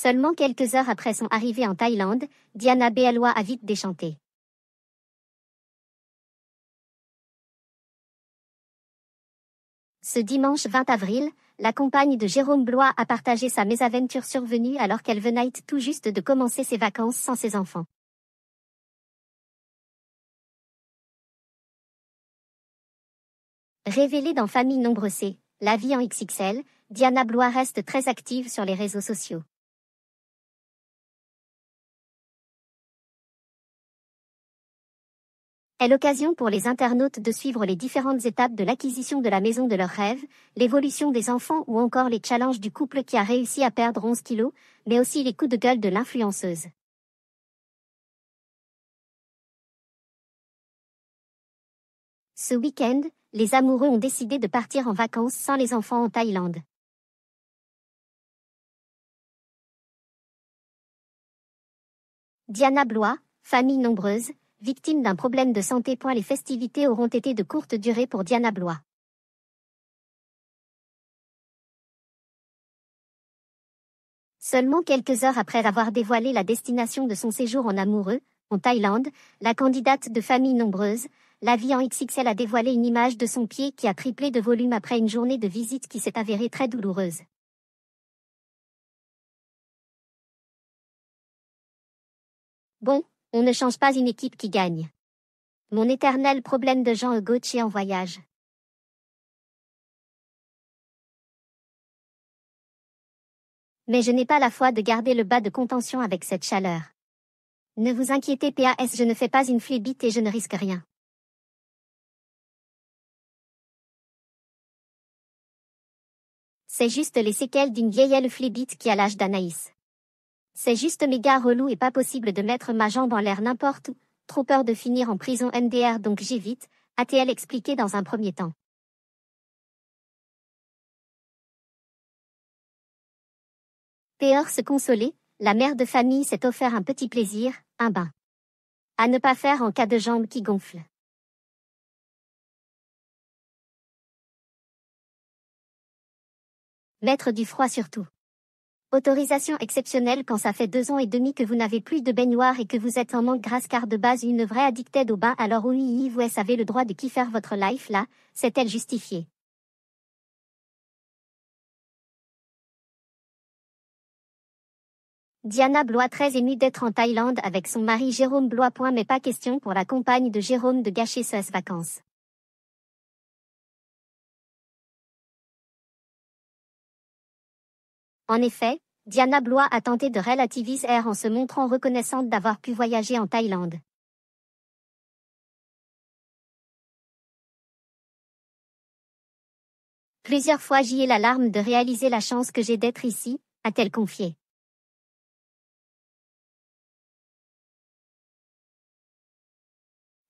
Seulement quelques heures après son arrivée en Thaïlande, Diana Bealoa a vite déchanté. Ce dimanche 20 avril, la compagne de Jérôme Blois a partagé sa mésaventure survenue alors qu'elle venait tout juste de commencer ses vacances sans ses enfants. Révélée dans Famille Nombre C, la vie en XXL, Diana Blois reste très active sur les réseaux sociaux. Est l'occasion pour les internautes de suivre les différentes étapes de l'acquisition de la maison de leurs rêves, l'évolution des enfants ou encore les challenges du couple qui a réussi à perdre 11 kilos, mais aussi les coups de gueule de l'influenceuse. Ce week-end, les amoureux ont décidé de partir en vacances sans les enfants en Thaïlande. Diana Blois, famille nombreuse, victime d'un problème de santé. Les festivités auront été de courte durée pour Diana Blois. Seulement quelques heures après avoir dévoilé la destination de son séjour en amoureux, en Thaïlande, la candidate de famille nombreuse, la vie en XXL a dévoilé une image de son pied qui a triplé de volume après une journée de visite qui s'est avérée très douloureuse. Bon, on ne change pas une équipe qui gagne. Mon éternel problème de Jean Gauthier en voyage. Mais je n'ai pas la foi de garder le bas de contention avec cette chaleur. Ne vous inquiétez pas, je ne fais pas une flébite et je ne risque rien. C'est juste les séquelles d'une vieille flébite qui a l'âge d'Anaïs. C'est juste méga relou et pas possible de mettre ma jambe en l'air n'importe où, trop peur de finir en prison MDR donc j'évite, a-t-elle expliqué dans un premier temps. Pour se consoler, la mère de famille s'est offert un petit plaisir, un bain. À ne pas faire en cas de jambes qui gonflent. Mettre du froid surtout. Autorisation exceptionnelle quand ça fait 2 ans et demi que vous n'avez plus de baignoire et que vous êtes en manque grasse car de base une vraie addicted au bain alors oui vous avez le droit de kiffer votre life là, c'est-elle justifié. Diana Blois très émue d'être en Thaïlande avec son mari Jérôme Blois. Mais pas question pour la compagne de Jérôme de gâcher ses vacances. En effet, Diana Blois a tenté de relativiser en se montrant reconnaissante d'avoir pu voyager en Thaïlande. Plusieurs fois j'y ai l'alarme de réaliser la chance que j'ai d'être ici, a-t-elle confié.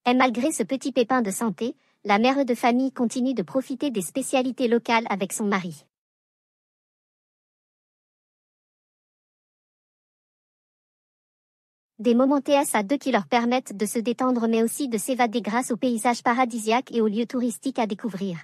Et malgré ce petit pépin de santé, la mère de famille continue de profiter des spécialités locales avec son mari. Des moments TS à 2 qui leur permettent de se détendre mais aussi de s'évader grâce aux paysages paradisiaques et aux lieux touristiques à découvrir.